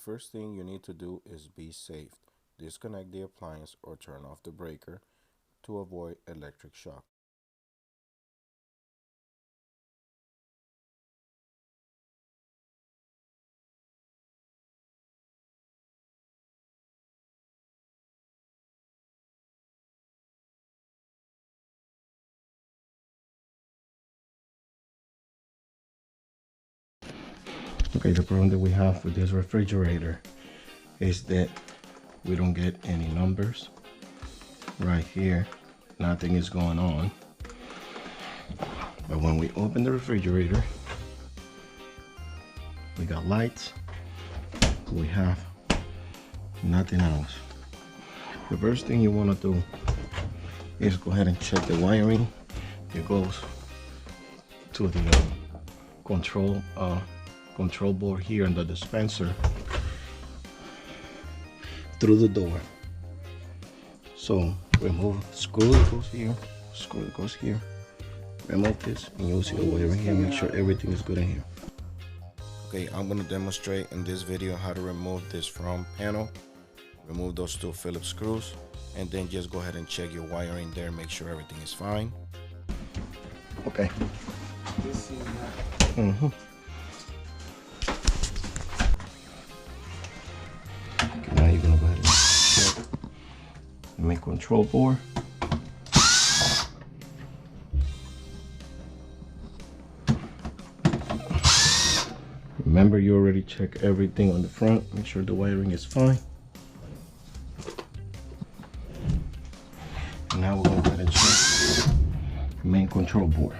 first thing you need to do is be safe. Disconnect the appliance or turn off the breaker to avoid electric shock. Okay, the problem that we have with this refrigerator is that we don't get any numbers. Right here, nothing is going on. But when we open the refrigerator, we got lights, we have nothing else. The first thing you want to do is go ahead and check the wiring. It goes to the control board here in the dispenser through the door. So remove screw that goes here, screw that goes here, remove this, and you'll see the wiring here. Make sure everything is good in here. Okay, I'm going to demonstrate in this video how to remove this front panel. Remove those two Phillips screws, and then just go ahead and check your wiring there, make sure everything is fine. Okay. Okay, now you're gonna go ahead and check the main control board. Remember, you already checked everything on the front. Make sure the wiring is fine. And now we're gonna go ahead and check the main control board.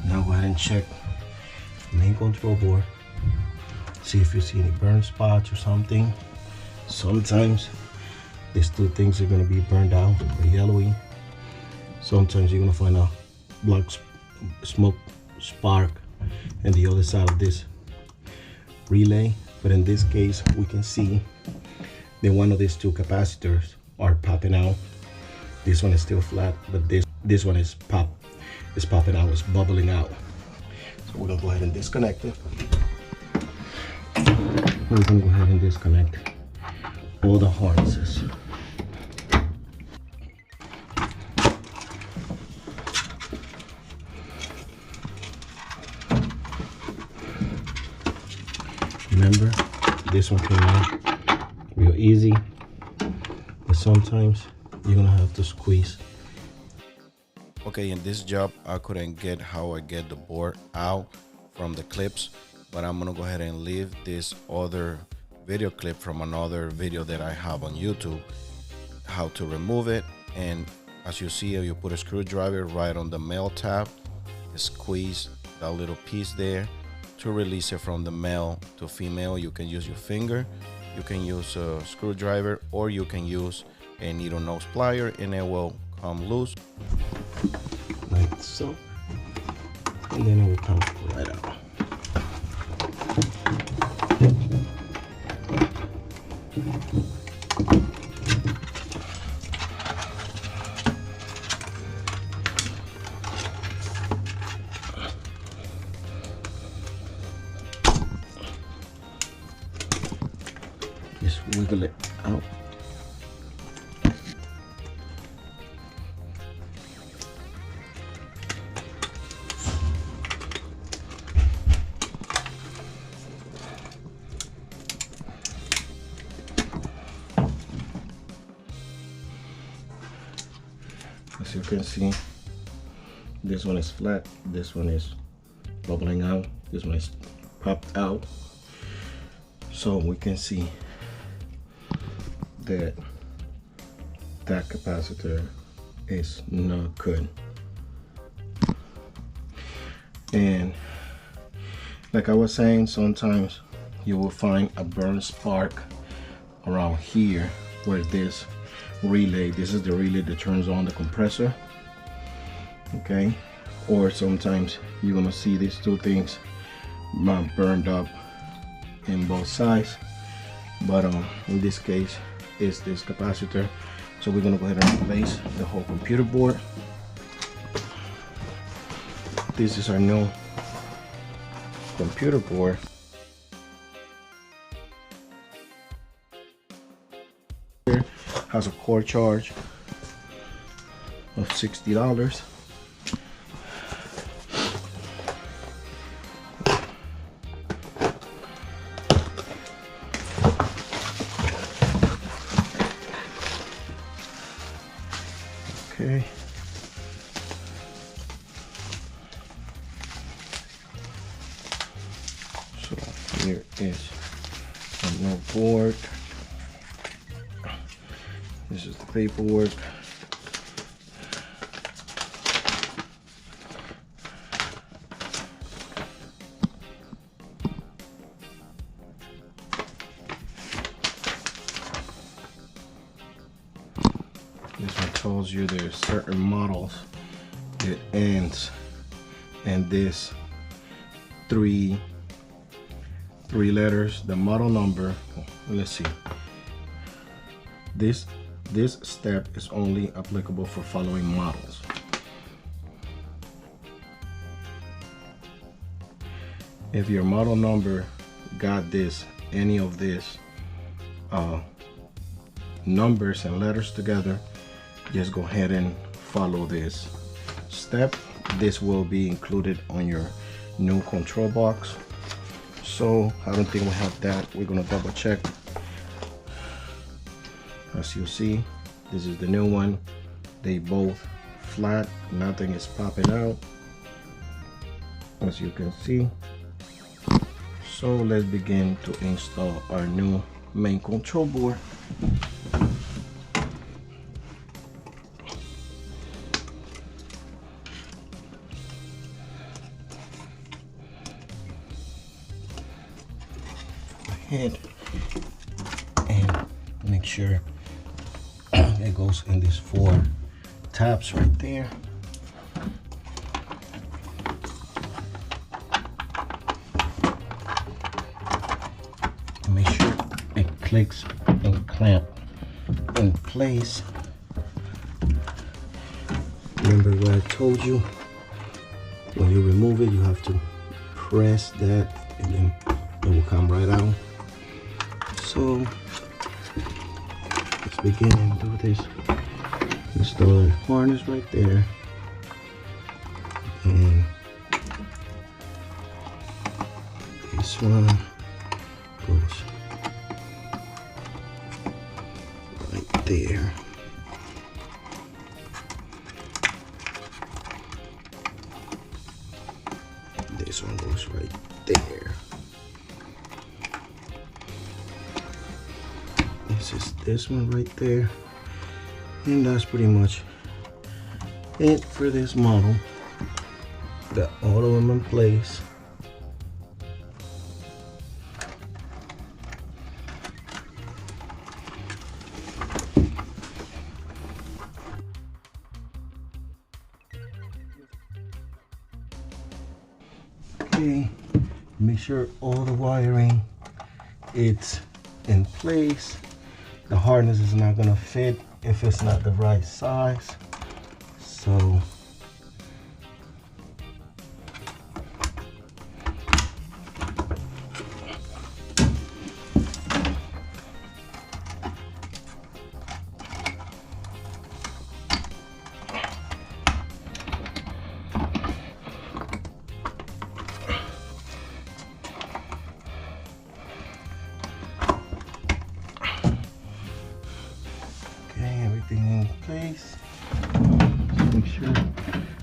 Now go ahead and check the main control board. See if you see any burn spots or something. Sometimes these two things are going to be burned out or yellowy. Sometimes you're going to find a black smoke spark on the other side of this relay. But in this case, we can see that one of these two capacitors are popping out. This one is still flat, but this one is popping out, it's bubbling out. So we're gonna go ahead and disconnect it. We're gonna go ahead and disconnect all the harnesses. Remember, this one came out real easy, but sometimes you're gonna have to squeeze. Okay, in this job I couldn't get how I get the board out from the clips, but I'm gonna go ahead and leave this other video clip from another video that I have on YouTube, how to remove it. And as you see, you put a screwdriver right on the male tab, squeeze that little piece there to release it from the male to female. You can use your finger, you can use a screwdriver, or you can use a needle nose plier and it will come loose like so, and then it will come right out. Just wiggle it out. As you can see, this one is flat, this one is bubbling out, this one is popped out. So we can see that that capacitor is not good. And like I was saying, sometimes you will find a burn spark around here where this relay, this is the relay that turns on the compressor, okay? Or sometimes you're gonna see these two things burned up in both sides, but in this case it's this capacitor. So we're gonna go ahead and replace the whole computer board. This is our new computer board. Here has a core charge of $60. Okay. So here is a new board. This is the paperwork. This one tells you there's certain models that ends and this three letters, the model number. Let's see. This step is only applicable for following models. If your model number got this, any of this numbers and letters together, just go ahead and follow this step. This will be included on your new control box. So I don't think we have that. We're gonna double check. As you see, this is the new one. They both flat, nothing is popping out, as you can see. So let's begin to install our new main control board. Go ahead and make sure it goes in these 4 tabs right there. And make sure it clicks and clamp in place. Remember what I told you, when you remove it you have to press that and then it will come right out. So let's begin and do this. Install the harness right there, and this one goes right there. This one goes right there. This is this one right there. And that's pretty much it for this model. Got all of them in place. Okay, make sure all the wiring it's in place. The harness is not gonna fit if it's not the right size. So everything in place. Make sure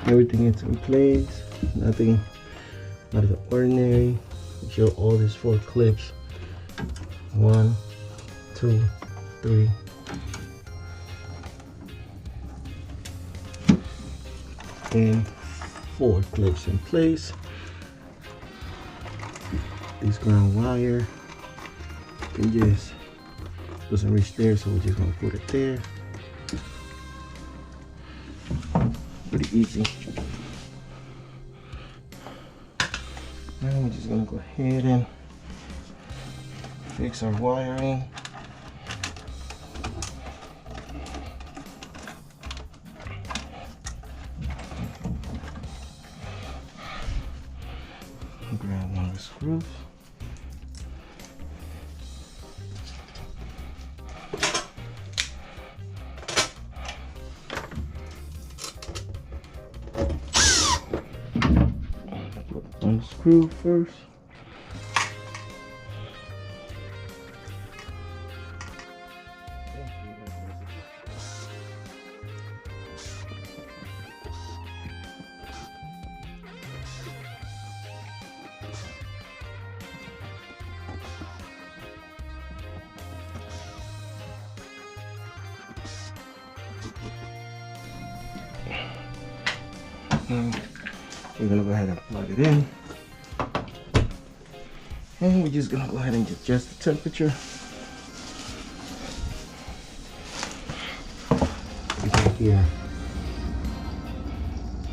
everything is in place. Nothing out of the ordinary. Make sure all these 4 clips. 1, 2, 3. And 4 clips in place. This ground wire, you can just doesn't reach there, so we're just gonna put it there. Pretty easy. Now we're just gonna go ahead and fix our wiring. Grab one of the screws. Put one screw first. We're gonna go ahead and plug it in, and we're just gonna go ahead and adjust the temperature. You can hear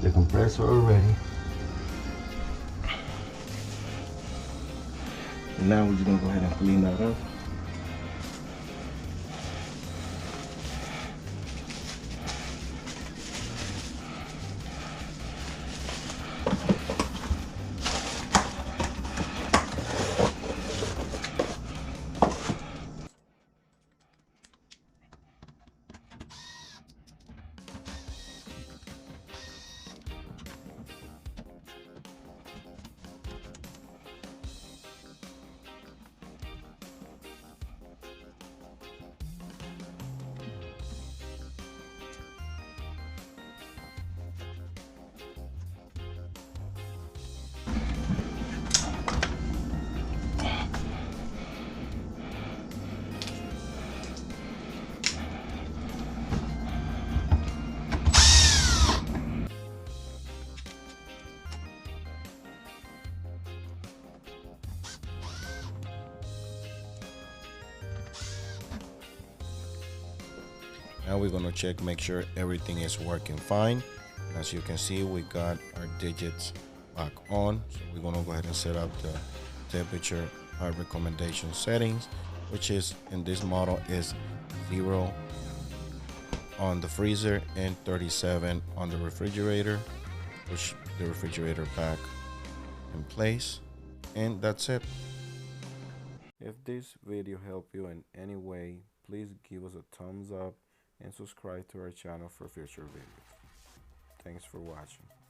the compressor already. And now we're just gonna go ahead and clean that up. Now we're gonna check, make sure everything is working fine. As you can see, we got our digits back on. So we're gonna go ahead and set up the temperature recommendation settings, which is in this model is 0 on the freezer and 37 on the refrigerator. Push the refrigerator back in place, and that's it. If this video helped you in any way, please give us a thumbs up and subscribe to our channel for future videos. Thanks for watching.